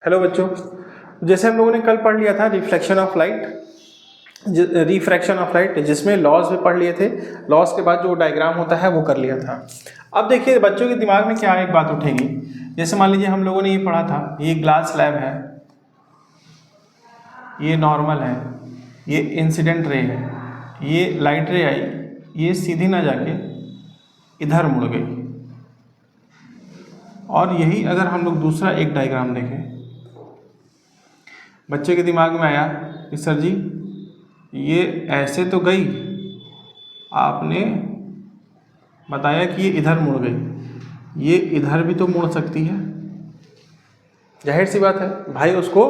Hello बच्चों, जैसे हम लोगों ने कल पढ़ लिया था reflection of light, refraction of light, जिसमें लॉज भी पढ़ लिए थे। लॉज के बाद जो डायग्राम होता है वो कर लिया था। अब देखिए बच्चों के दिमाग में क्या एक बात उठेगी। जैसे मान लीजिए हम लोगों ने ये पढ़ा था, ये ग्लास स्लैब है, ये नॉर्मल है, ये इंसिडेंट रे है, ये लाइट रे आई, ये सीधी ना जाके इधर मुड़ गई। और यही अगर हम लोग दूसरा एक डायग्राम देखें, बच्चे के दिमाग में आया कि सर जी ये ऐसे तो गई, आपने बताया कि ये इधर मुड़ गई, ये इधर भी तो मुड़ सकती है। जाहिर सी बात है भाई, उसको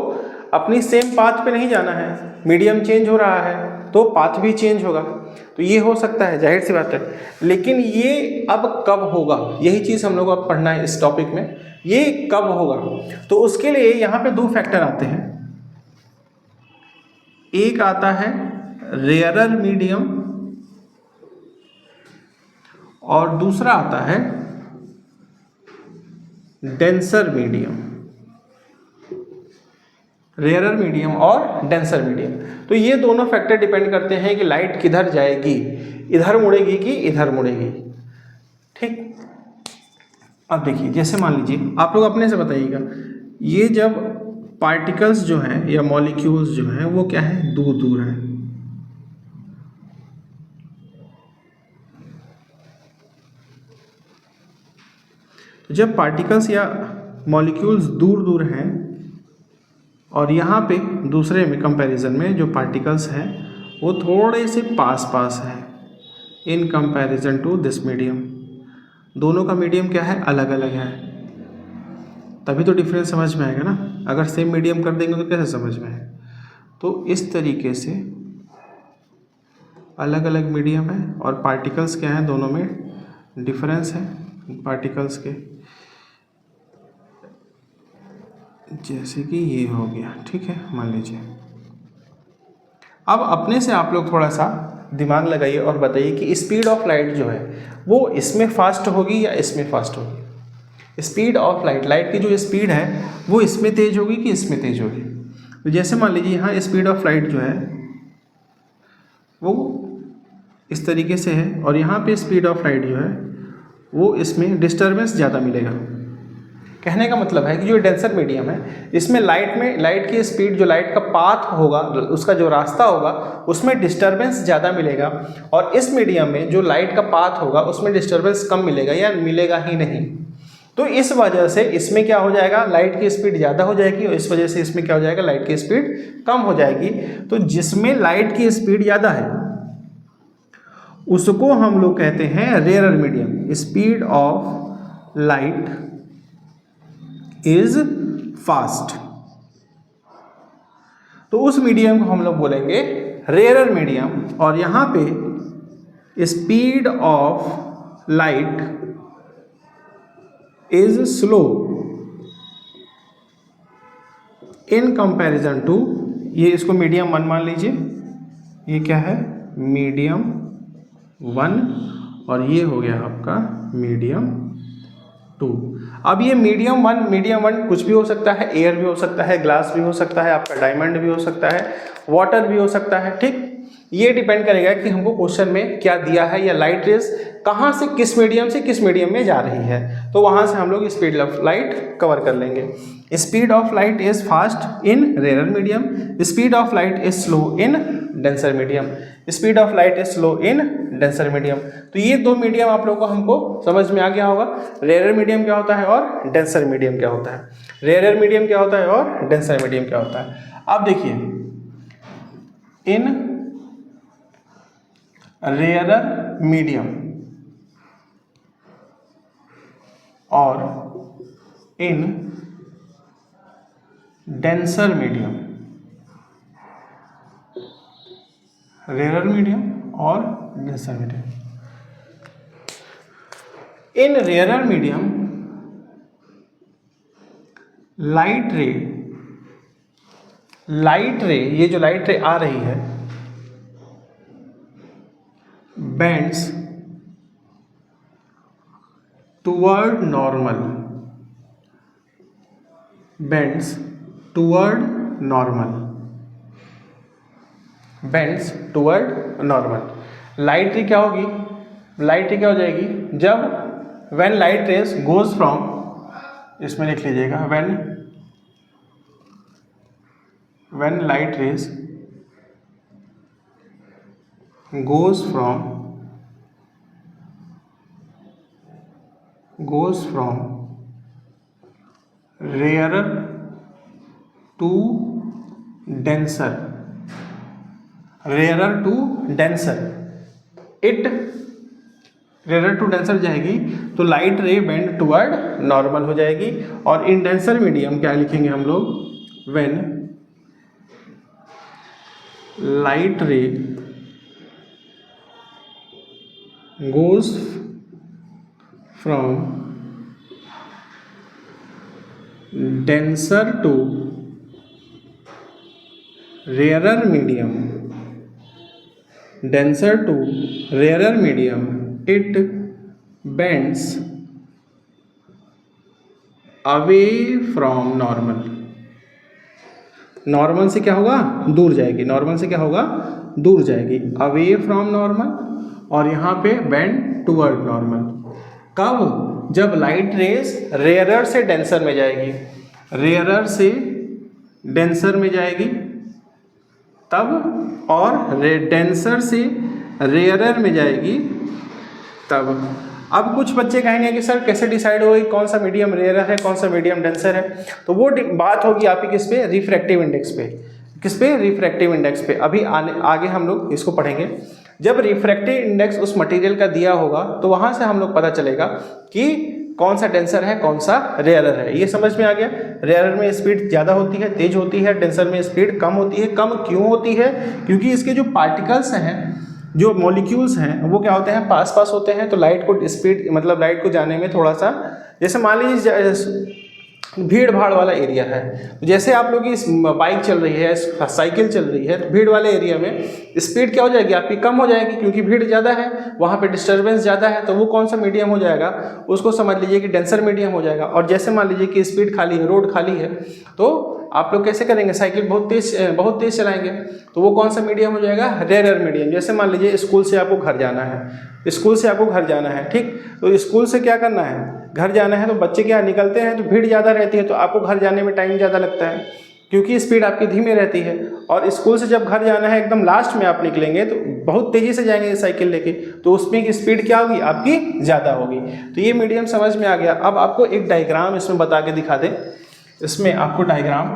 अपनी सेम पाथ पे नहीं जाना है, मीडियम चेंज हो रहा है तो पाथ भी चेंज होगा, तो ये हो सकता है, जाहिर सी बात है। लेकिन ये अब कब होगा, यही चीज़ हम लोग को अब पढ़ना है इस टॉपिक में, ये कब होगा। तो उसके लिए यहाँ पे दो फैक्टर आते हैं। एक आता है रेयरर मीडियम और दूसरा आता है डेंसर मीडियम। रेयरर मीडियम और डेंसर मीडियम, तो ये दोनों फैक्टर डिपेंड करते हैं कि लाइट किधर जाएगी, इधर मुड़ेगी कि इधर मुड़ेगी। ठीक, अब देखिए जैसे मान लीजिए आप लोग अपने से बताइएगा, ये जब पार्टिकल्स जो हैं या मॉलिक्यूल्स जो हैं वो क्या है, दूर दूर हैं। तो जब पार्टिकल्स या मॉलिक्यूल्स दूर दूर हैं और यहाँ पे दूसरे में कंपैरिजन में जो पार्टिकल्स हैं वो थोड़े से पास पास हैं in comparison to this medium, दोनों का मीडियम क्या है, अलग अलग है, तभी तो डिफरेंस समझ में आएगा ना। अगर सेम मीडियम कर देंगे तो कैसे समझ में आए। तो इस तरीके से अलग अलग मीडियम है और पार्टिकल्स क्या हैं, दोनों में डिफरेंस है पार्टिकल्स के। जैसे कि ये हो गया, ठीक है, मान लीजिए। अब अपने से आप लोग थोड़ा सा दिमाग लगाइए और बताइए कि स्पीड ऑफ लाइट जो है वो इसमें फास्ट होगी या इसमें फास्ट होगी। स्पीड ऑफ लाइट, लाइट की जो स्पीड है वो इसमें तेज होगी कि इसमें तेज होगी। तो जैसे मान लीजिए यहाँ स्पीड ऑफ लाइट जो है वो इस तरीके से है और यहाँ पे स्पीड ऑफ लाइट जो है वो इसमें डिस्टर्बेंस ज़्यादा मिलेगा। कहने का मतलब है कि जो डेंसर मीडियम है इसमें लाइट की स्पीड, जो लाइट का पाथ होगा, उसका जो रास्ता होगा उसमें डिस्टर्बेंस ज़्यादा मिलेगा, और इस मीडियम में जो लाइट का पाथ होगा उसमें डिस्टर्बेंस कम मिलेगा या मिलेगा ही नहीं। तो इस वजह से इसमें क्या हो जाएगा, लाइट की स्पीड ज़्यादा हो जाएगी और इस वजह से इसमें क्या हो जाएगा, लाइट की स्पीड कम हो जाएगी। तो जिसमें लाइट की स्पीड ज़्यादा है उसको हम लोग कहते हैं rarer medium. Speed of light is fast, तो उस मीडियम को हम लोग बोलेंगे रेयरर मीडियम। और यहां पे speed of light is slow in comparison to, ये इसको मीडियम 1 मान लीजिए, ये क्या है, मीडियम 1, और ये हो गया आपका मीडियम 2। अब ये मीडियम 1 कुछ भी हो सकता है, एयर भी हो सकता है, ग्लास भी हो सकता है, आपका डायमंड भी हो सकता है, वाटर भी हो सकता है। ठीक, ये डिपेंड करेगा कि हमको क्वेश्चन में क्या दिया है या लाइट रेज कहाँ से किस मीडियम में जा रही है, तो वहाँ से हम लोग स्पीड ऑफ लाइट कवर कर लेंगे। Speed of light is fast in rarer medium, speed of light is slow in denser medium, speed of light is slow in denser medium. तो ये दो मीडियम आप लोगों को हमको समझ में आ गया होगा, रेयरर मीडियम क्या होता है और डेंसर मीडियम क्या होता है। रेयरर मीडियम क्या होता है और डेंसर मीडियम क्या होता है। अब देखिए, इन रेयरर मीडियम और in denser medium, rarer medium और denser medium, in rarer medium light ray, ये जो लाइट रे आ रही है bends toward normal, bends toward normal, bends toward normal. Light ray क्या होगी, लाइट रे क्या हो जाएगी, जब when light rays goes from, इसमें लिख लीजिएगा, when light rays goes from rarer to denser, rarer to denser, it rare to denser जाएगी तो लाइट रे बेंड टुवर्ड नॉर्मल हो जाएगी। और इन डेंसर मीडियम क्या लिखेंगे हम लोग, व्हेन लाइट रे goes from denser to rarer medium, denser to rarer medium, it bends away from normal, normal से क्या होगा, दूर जाएगी, नॉर्मल से क्या होगा, दूर जाएगी, अवे फ्रॉम नॉर्मल, और यहाँ पे बेंड टुवर्ड नॉर्मल। कब, जब लाइट रेज रेयरर से डेंसर में जाएगी, रेयरर से डेंसर में जाएगी तब, और डेंसर से रेयरर में जाएगी तब। अब कुछ बच्चे कहेंगे कि सर कैसे डिसाइड होगी कौन सा मीडियम रेयरर है कौन सा मीडियम डेंसर है, तो वो बात होगी आपकी किस पे, रिफ्रैक्टिव इंडेक्स पे। किस पे, रिफ्रैक्टिव इंडेक्स पे। अभी आगे हम लोग इसको पढ़ेंगे। जब रिफ्रैक्टिव इंडेक्स उस मटेरियल का दिया होगा तो वहाँ से हम लोग पता चलेगा कि कौन सा डेंसर है कौन सा रेयरर है। ये समझ में आ गया। रेयरर में स्पीड ज़्यादा होती है, तेज होती है, डेंसर में स्पीड कम होती है। कम क्यों होती है, क्योंकि इसके जो पार्टिकल्स हैं, जो मॉलिक्यूल्स हैं, वो क्या होते हैं, पास पास होते हैं, तो लाइट को स्पीड, मतलब लाइट को जाने में थोड़ा सा, जैसे मान लीजिए भीड़ भाड़ वाला एरिया है, तो जैसे आप लोग की बाइक चल रही है, साइकिल चल रही है, तो भीड़ वाले एरिया में स्पीड क्या हो जाएगी आपकी, कम हो जाएगी, क्योंकि भीड़ ज़्यादा है, वहाँ पे डिस्टर्बेंस ज़्यादा है। तो वो कौन सा मीडियम हो जाएगा, उसको समझ लीजिए कि डेंसर मीडियम हो जाएगा। और जैसे मान लीजिए कि स्पीड खाली है, रोड खाली है, तो आप लोग कैसे करेंगे, साइकिल बहुत तेज़ चलाएंगे, तो वो कौन सा मीडियम हो जाएगा, रेयरर मीडियम। जैसे मान लीजिए स्कूल से आपको घर जाना है, स्कूल से आपको घर जाना है, ठीक, तो स्कूल से क्या करना है, घर जाना है, तो बच्चे क्या निकलते हैं तो भीड़ ज़्यादा रहती है, तो आपको घर जाने में टाइम ज़्यादा लगता है, क्योंकि स्पीड आपकी धीमी रहती है। और स्कूल से जब घर जाना है, एकदम लास्ट में आप निकलेंगे तो बहुत तेज़ी से जाएंगे साइकिल लेके, तो उसमें की स्पीड क्या होगी आपकी, ज़्यादा होगी। तो ये मीडियम समझ में आ गया। अब आपको एक डायग्राम इसमें बता के दिखा दें। इसमें आपको डायग्राम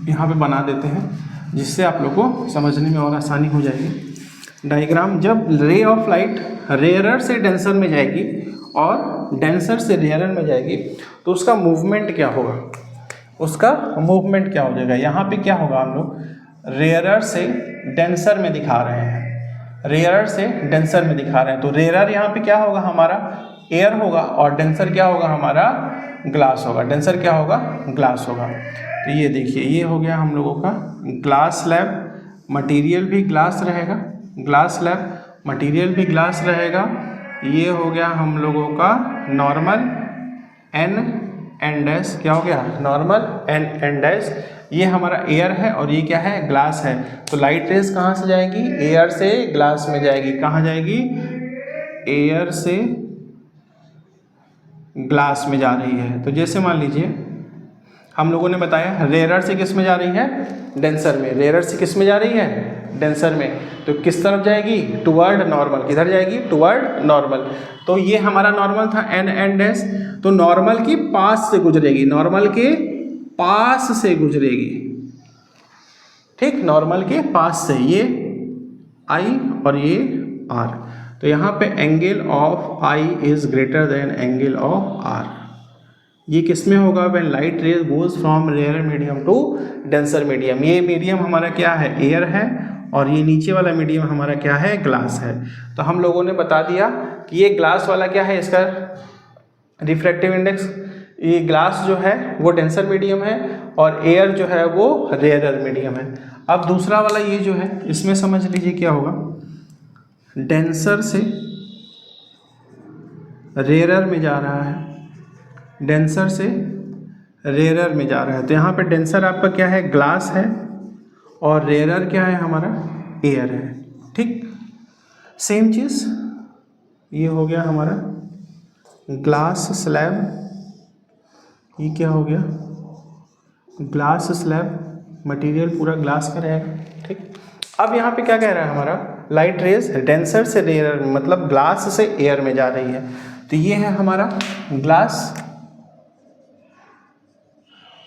यहाँ पे बना देते हैं, जिससे आप लोग को समझने में और आसानी हो जाएगी। डायग्राम, जब रे ऑफ लाइट रेयरर से डेंसर में जाएगी और डेंसर से रेयरर में जाएगी, तो उसका मूवमेंट क्या होगा, उसका मूवमेंट क्या हो जाएगा। यहाँ पे क्या होगा, हम लोग रेयरर से डेंसर में दिखा रहे हैं, रेयरर से डेंसर में दिखा रहे हैं, तो रेयरर यहाँ पे क्या होगा हमारा, एयर होगा, और डेंसर क्या होगा हमारा, ग्लास होगा। डेंसर क्या होगा, ग्लास होगा। तो ये देखिए, ये हो गया हम लोगों का ग्लास स्लैब, मटेरियल भी ग्लास रहेगा, ग्लास स्लैब मटेरियल भी ग्लास रहेगा। ये हो गया हम लोगों का नॉर्मल एन एन डैश, क्या हो गया, नॉर्मल एन एन डैश। ये हमारा एयर है और ये क्या है, ग्लास है। तो लाइट रेज कहाँ से जाएगी, एयर से ग्लास में जाएगी। कहाँ जाएगी, एयर से ग्लास में जा रही है। तो जैसे मान लीजिए हम लोगों ने बताया रेयरर से किस में जा रही है, डेंसर में। रेयरर से किस में जा रही है, डेंसर में। तो किस तरफ जाएगी, टुवर्ड नॉर्मल। किधर जाएगी, टुवर्ड नॉर्मल। तो ये हमारा नॉर्मल था एन एन डैश, तो नॉर्मल की पास से गुजरेगी, नॉर्मल के पास से गुजरेगी, ठीक, नॉर्मल के पास से। ये आई और ये आर, तो यहाँ पे angle of i is greater than angle of r. ये किस में होगा, when light rays goes from rare medium to denser medium. ये मीडियम हमारा क्या है, एयर है, और ये नीचे वाला मीडियम हमारा क्या है, ग्लास है। तो हम लोगों ने बता दिया कि ये ग्लास वाला क्या है, इसका रिफ्रैक्टिव इंडेक्स, ये ग्लास जो है वो डेंसर मीडियम है और एयर जो है वो रेयरर मीडियम है। अब दूसरा वाला ये जो है, इसमें समझ लीजिए क्या होगा, डेंसर से रेयरर में जा रहा है, डेंसर से रेयरर में जा रहा है। तो यहाँ पे डेंसर आपका क्या है, ग्लास है, और रेयरर क्या है हमारा, एयर है। ठीक, सेम चीज़ ये हो गया हमारा ग्लास स्लैब, ये क्या हो गया, ग्लास स्लैब, मटेरियल पूरा ग्लास का रहेगा। ठीक, अब यहाँ पे क्या कह रहा है हमारा, लाइट रेज डेंसर से रेयर में, मतलब ग्लास से एयर में जा रही है। तो ये है हमारा ग्लास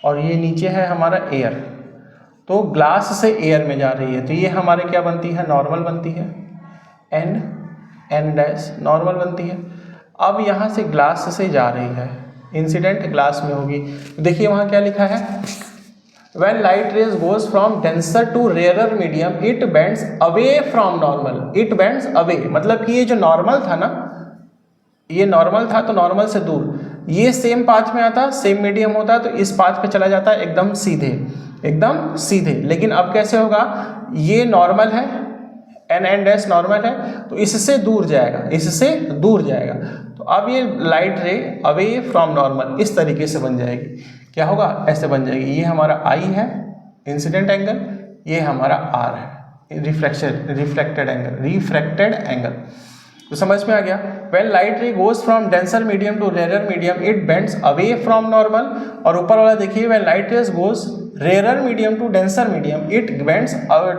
और ये नीचे है हमारा एयर। तो ग्लास से एयर में जा रही है, तो ये हमारे क्या बनती है, नॉर्मल बनती है, एन डैश नॉर्मल बनती है। अब यहाँ से ग्लास से जा रही है, इंसिडेंट ग्लास में होगी। देखिए वहाँ क्या लिखा है, When light rays goes from denser to rarer medium, it bends away from normal. It bends away, मतलब कि ये जो नॉर्मल था ना, ये नॉर्मल था तो नॉर्मल से दूर, ये सेम पाथ में आता, सेम मीडियम होता तो इस पाथ पे चला जाता एकदम सीधे, एकदम सीधे। लेकिन अब कैसे होगा, ये नॉर्मल है, एन डैश नॉर्मल है, तो इससे दूर जाएगा, इससे दूर जाएगा। तो अब ये लाइट रे अवे फ्रॉम नॉर्मल इस तरीके से बन जाएगी। क्या होगा, ऐसे बन जाएगी। ये हमारा आई है इंसिडेंट एंगल, ये हमारा आर है रिफ्लेक्टेड एंगल। तो समझ में आ गया। When light ray goes from denser medium to rare medium, it bends away from normal. और ऊपर वाला देखिए, when light rays goes rare medium to denser medium, it bends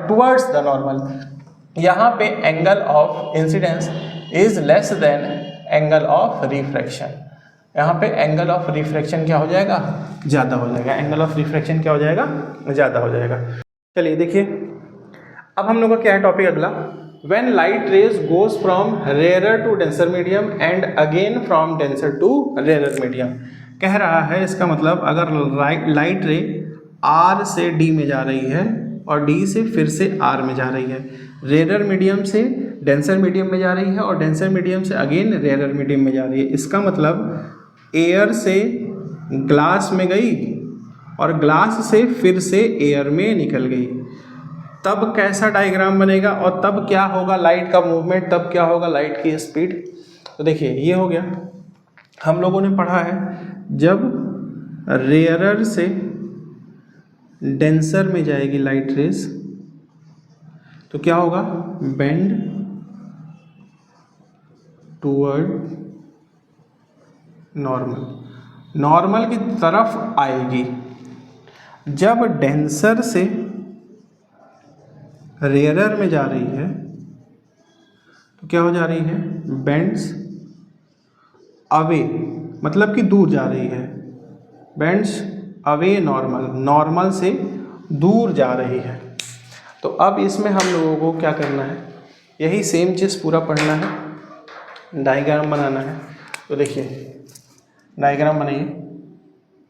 towards the normal. यहाँ पे angle of incidence is less than angle of refraction. यहाँ पे angle of refraction क्या हो जाएगा, ज़्यादा हो जाएगा। एंगल ऑफ रिफ्रैक्शन क्या हो जाएगा, ज़्यादा हो जाएगा। चलिए देखिए, अब हम लोग का क्या है टॉपिक अगला, when light rays goes from rarer to denser medium and again from denser to rarer medium. कह रहा है इसका मतलब, अगर लाइट रे आर से डी में जा रही है और डी से फिर से आर में जा रही है, रेयरर मीडियम से डेंसर मीडियम में जा रही है और डेंसर मीडियम से अगेन रेयरर मीडियम में जा रही है, इसका मतलब एयर से ग्लास में गई और ग्लास से फिर से एयर में निकल गई, तब कैसा डायग्राम बनेगा और तब क्या होगा लाइट का मूवमेंट, तब क्या होगा लाइट की स्पीड। तो देखिए ये हो गया, हम लोगों ने पढ़ा है जब रेयरर से डेंसर में जाएगी लाइट रेस तो क्या होगा, बेंड टूवर्ड नॉर्मल की तरफ आएगी। जब डेंसर से रेयरर में जा रही है तो क्या हो जा रही है, बेंड्स अवे, मतलब कि दूर जा रही है, बेंड्स अवे नॉर्मल से दूर जा रही है। तो अब इसमें हम लोगों को क्या करना है, यही सेम चीज़ पूरा पढ़ना है, डायग्राम बनाना है। तो देखिए डायग्राम बनाइए,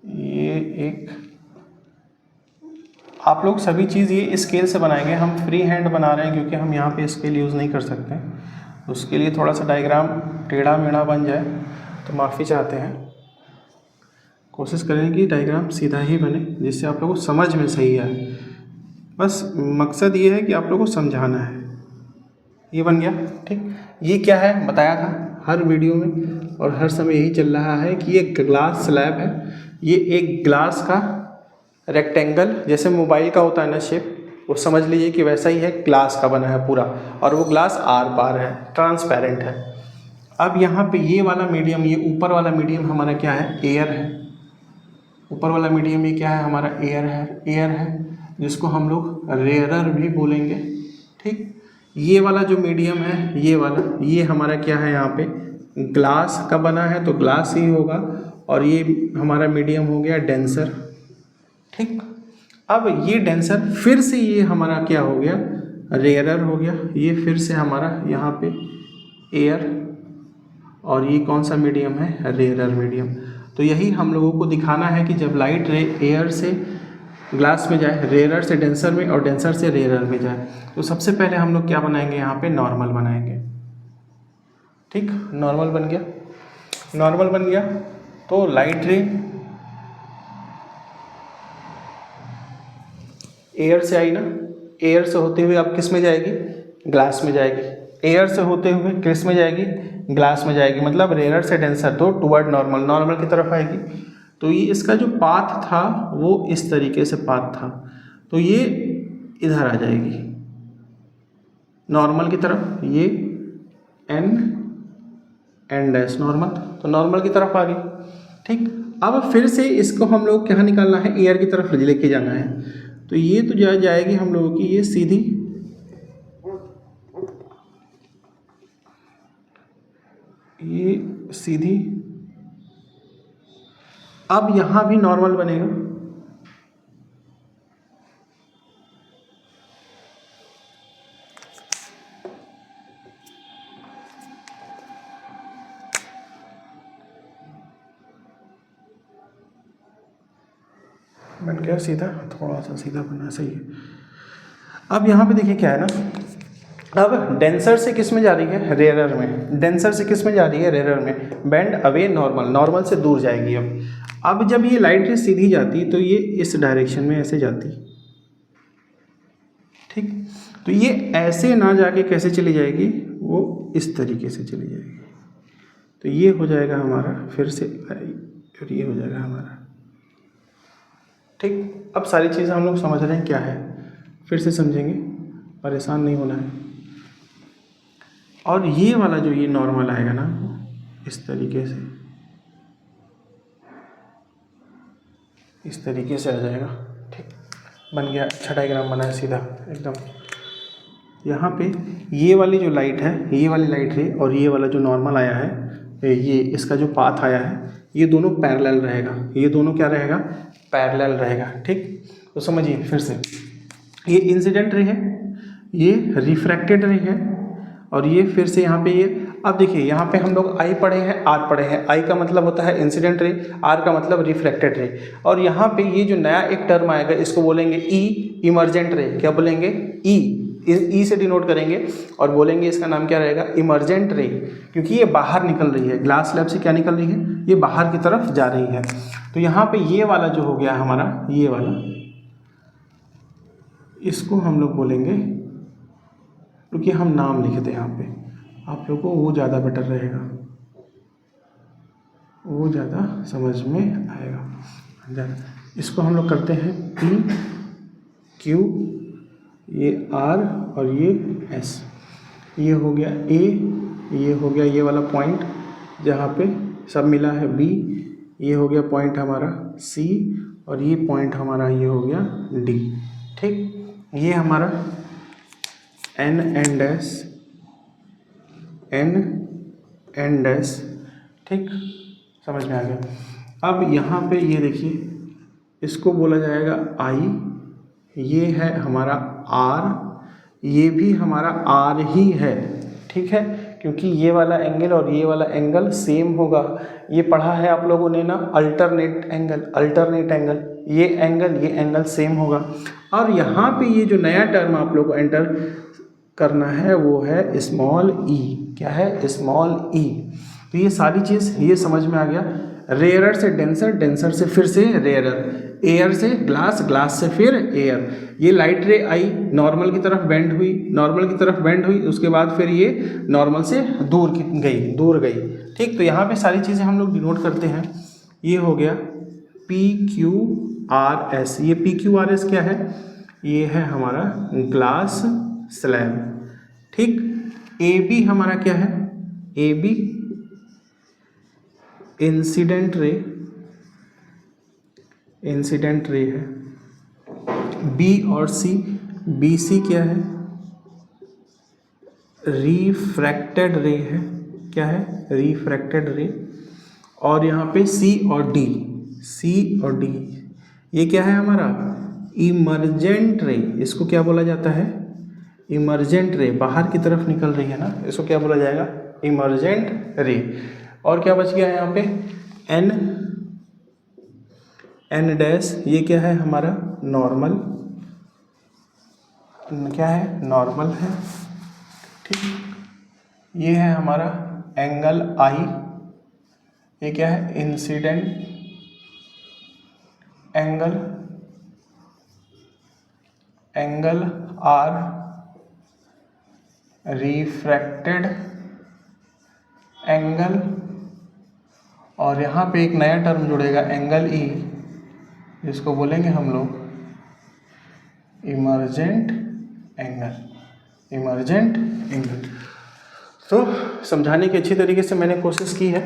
ये एक आप लोग सभी चीज़ ये स्केल से बनाएंगे, हम फ्री हैंड बना रहे हैं क्योंकि हम यहाँ पे स्केल यूज़ नहीं कर सकते, उसके लिए थोड़ा सा डायग्राम टेढ़ा मेढ़ा बन जाए तो माफ़ी चाहते हैं। कोशिश करें कि डायग्राम सीधा ही बने जिससे आप लोगों को समझ में सही आए, बस मकसद ये है कि आप लोगों को समझाना है। ये बन गया, ठीक। ये क्या है बताया था हर वीडियो में और हर समय यही चल रहा है कि ये ग्लास स्लैब है, ये एक ग्लास का रेक्टेंगल, जैसे मोबाइल का होता है ना शेप, वो समझ लीजिए कि वैसा ही है, ग्लास का बना है पूरा, और वो ग्लास आर पार है, ट्रांसपेरेंट है। अब यहाँ पे ये वाला मीडियम, ये ऊपर वाला मीडियम हमारा क्या है, एयर है। ऊपर वाला मीडियम ये क्या है हमारा, एयर है, जिसको हम लोग रेयरर भी बोलेंगे, ठीक। ये वाला जो मीडियम है, ये वाला, ये हमारा क्या है, यहाँ पे ग्लास का बना है तो ग्लास ही होगा, और ये हमारा मीडियम हो गया डेंसर, ठीक। अब ये डेंसर फिर से ये हमारा क्या हो गया, रेयरर हो गया, ये फिर से हमारा यहाँ पे एयर, और ये कौन सा मीडियम है, रेयरर मीडियम। तो यही हम लोगों को दिखाना है कि जब लाइट रे एयर से ग्लास में जाए, रेयरर से डेंसर में और डेंसर से रेयरर में जाए, तो सबसे पहले हम लोग क्या बनाएंगे, यहाँ पे नॉर्मल बनाएंगे, ठीक। नॉर्मल बन गया तो लाइट रे एयर से आई ना, एयर से होते हुए अब किस में जाएगी, ग्लास में जाएगी। एयर से होते हुए किस में जाएगी, ग्लास में जाएगी, मतलब रेयरर से डेंसर तो टुवर्ड नॉर्मल की तरफ आएगी। तो ये इसका जो पाथ था वो इस तरीके से पाथ था, तो ये इधर आ जाएगी नॉर्मल की तरफ, ये एन डैश नॉर्मल, तो नॉर्मल की तरफ आ गई। ठीक, अब फिर से इसको हम लोग क्या निकालना है, एयर की तरफ लेके जाना है। तो ये तो जाएगी हम लोगों की ये सीधी, ये सीधी। अब यहाँ भी नॉर्मल बनेगा, बन गया सीधा, थोड़ा सा सीधा बना, सही है। अब यहाँ पे देखिए क्या है ना, अब डेंसर से किस में जा रही है, रेयरर में। डेंसर से किस में जा रही है, रेयरर में। बेंड अवे नॉर्मल, नॉर्मल से दूर जाएगी। अब जब ये लाइट सीधी जाती तो ये इस डायरेक्शन में ऐसे जाती, ठीक। तो ये ऐसे ना जाके कैसे चली जाएगी, वो इस तरीके से चली जाएगी। तो ये हो जाएगा हमारा फिर से, और ये हो जाएगा हमारा, ठीक। अब सारी चीज़ें हम लोग समझ रहे हैं क्या है, फिर से समझेंगे, परेशान नहीं होना है। और ये वाला जो ये नॉर्मल आएगा ना, इस तरीके से, इस तरीके से आ जाएगा, ठीक। बन गया, अच्छा डायग्राम बना है सीधा एकदम। यहाँ पे ये वाली जो लाइट है, ये वाली लाइट है, और ये वाला जो नॉर्मल आया है, ये इसका जो पाथ आया है, ये दोनों पैरेलल रहेगा। ये दोनों क्या रहेगा, पैरेलल रहेगा, ठीक। तो समझिए फिर से, ये इंसिडेंट रे है, ये रिफ्रैक्टेड रे है, और ये फिर से यहाँ पे ये। अब देखिए यहाँ पे हम लोग आई पढ़े हैं, आर पढ़े हैं। आई का मतलब होता है इंसिडेंट रे, आर का मतलब रिफ्रैक्टेड रे। और यहाँ पे ये जो नया एक टर्म आएगा, इसको बोलेंगे ई, इमर्जेंट रे। क्या बोलेंगे, ई से डिनोट करेंगे, और बोलेंगे इसका नाम क्या रहेगा, इमर्जेंट रे, क्योंकि ये बाहर निकल रही है। ग्लास स्लैब से क्या निकल रही है, ये बाहर की तरफ जा रही है। तो यहाँ पे ये वाला जो हो गया हमारा, ये वाला, इसको हम लोग बोलेंगे, क्योंकि हम नाम लिखे थे यहाँ पे, आप लोगों को वो ज़्यादा बेटर रहेगा, वो ज़्यादा समझ में आएगा ज़्यादा। इसको हम लोग करते हैं पी क्यू, ये आर और ये एस। ये हो गया ए, ये हो गया ये वाला पॉइंट जहाँ पे सब मिला है बी, ये हो गया पॉइंट हमारा सी, और ये पॉइंट हमारा ये हो गया डी, ठीक। ये हमारा एन डैश, एन डैश, ठीक, समझ में आ गया। अब यहाँ पे ये देखिए, इसको बोला जाएगा आई, ये है हमारा आर, ये भी हमारा आर ही है, ठीक है, क्योंकि ये वाला एंगल और ये वाला एंगल सेम होगा। ये पढ़ा है आप लोगों ने ना, अल्टरनेट एंगल, अल्टरनेट एंगल, ये एंगल सेम होगा। और यहाँ पे ये जो नया टर्म आप लोग को एंटर करना है वो है स्मॉल ई। क्या है, स्मॉल ई। तो ये सारी चीज़ ये समझ में आ गया। रेयरर से डेंसर, डेंसर से फिर से रेयरर, एयर से ग्लास, ग्लास से फिर एयर। ये लाइट रे आई, नॉर्मल की तरफ बेंड हुई, नॉर्मल की तरफ बेंड हुई, उसके बाद फिर ये नॉर्मल से दूर गई, ठीक। तो यहाँ पे सारी चीज़ें हम लोग डिनोट करते हैं। ये हो गया पी क्यू आर एस। ये पी क्यू आर एस क्या है, ये है हमारा ग्लास स्लैब, ठीक। ए बी हमारा क्या है, A B incident ray, incident ray है। बी और सी, बी सी क्या है, रिफ्रैक्टेड रे है। क्या है, रिफ्रैक्टेड रे। और यहाँ पे सी और डी, सी और डी, ये क्या है हमारा, इमर्जेंट रे। इसको क्या बोला जाता है, इमर्जेंट रे, बाहर की तरफ निकल रही है ना, इसको क्या बोला जाएगा, इमर्जेंट रे। और क्या बच गया है यहाँ पे, एन डैश, ये क्या है हमारा, नॉर्मल, क्या है, नॉर्मल है, ठीक। ये है हमारा एंगल आई, ये क्या है, incident angle, angle r, refracted angle, और यहाँ पे एक नया टर्म जुड़ेगा एंगल ई, जिसको बोलेंगे हम लोग इमर्जेंट एंगल। तो समझाने की अच्छी तरीके से मैंने कोशिश की है।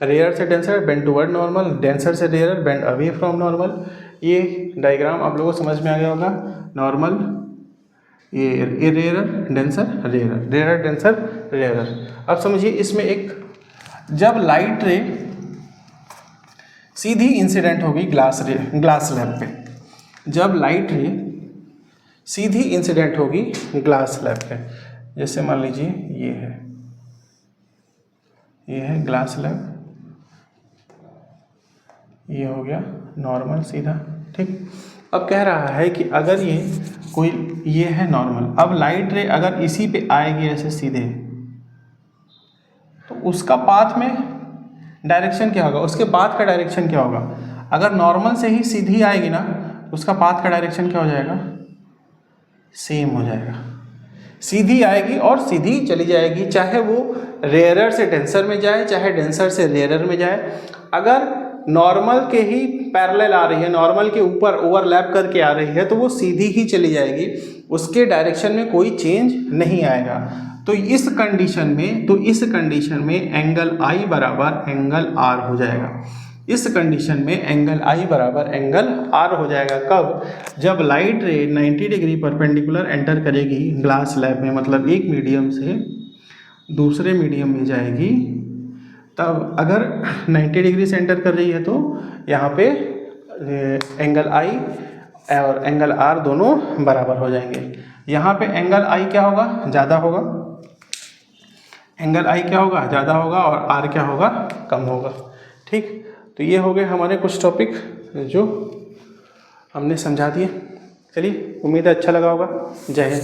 रेयर से denser bend toward normal, denser से rare bend away from normal. ये डायग्राम आप लोगों को समझ में आ गया होगा। नॉर्मल, ये रेयर डेंसर रेयर। अब समझिए इसमें एक, जब लाइट रे सीधी इंसिडेंट होगी ग्लास स्लैब पे, जब लाइट रे सीधी इंसिडेंट होगी ग्लास स्लैब पे, जैसे मान लीजिए ये है ग्लास स्लैब, ये हो गया नॉर्मल सीधा, ठीक। अब कह रहा है कि अगर ये है नॉर्मल, अब लाइट रे अगर इसी पे आएगी ऐसे सीधे, तो उसका पाथ में डायरेक्शन क्या होगा, उसके पाथ का डायरेक्शन क्या होगा। अगर नॉर्मल से ही सीधी आएगी ना, उसका पाथ का डायरेक्शन क्या हो जाएगा, सेम हो जाएगा। सीधी आएगी और सीधी चली जाएगी, चाहे वो रेयरर से डेंसर में जाए, चाहे डेंसर से रेयरर में जाए। अगर नॉर्मल के ही पैरेलल आ रही है, नॉर्मल के ऊपर ओवरलैप करके आ रही है, तो वो सीधी ही चली जाएगी, उसके डायरेक्शन में कोई चेंज नहीं आएगा। तो इस कंडीशन में एंगल आई बराबर एंगल आर हो जाएगा। इस कंडीशन में एंगल आई बराबर एंगल आर हो जाएगा। कब, जब लाइट रे 90 डिग्री परपेंडिकुलर एंटर करेगी ग्लास स्लैब में, मतलब एक मीडियम से दूसरे मीडियम में जाएगी, तब अगर 90 डिग्री से एंटर कर रही है तो यहाँ पे एंगल आई और एंगल आर दोनों बराबर हो जाएंगे। यहाँ पे एंगल आई क्या होगा, ज़्यादा होगा, एंगल आई क्या होगा, ज़्यादा होगा, और आर क्या होगा, कम होगा, ठीक। तो ये हो गए हमारे कुछ टॉपिक जो हमने समझा दिए। चलिए, उम्मीद है अच्छा लगा होगा। जय हिंद।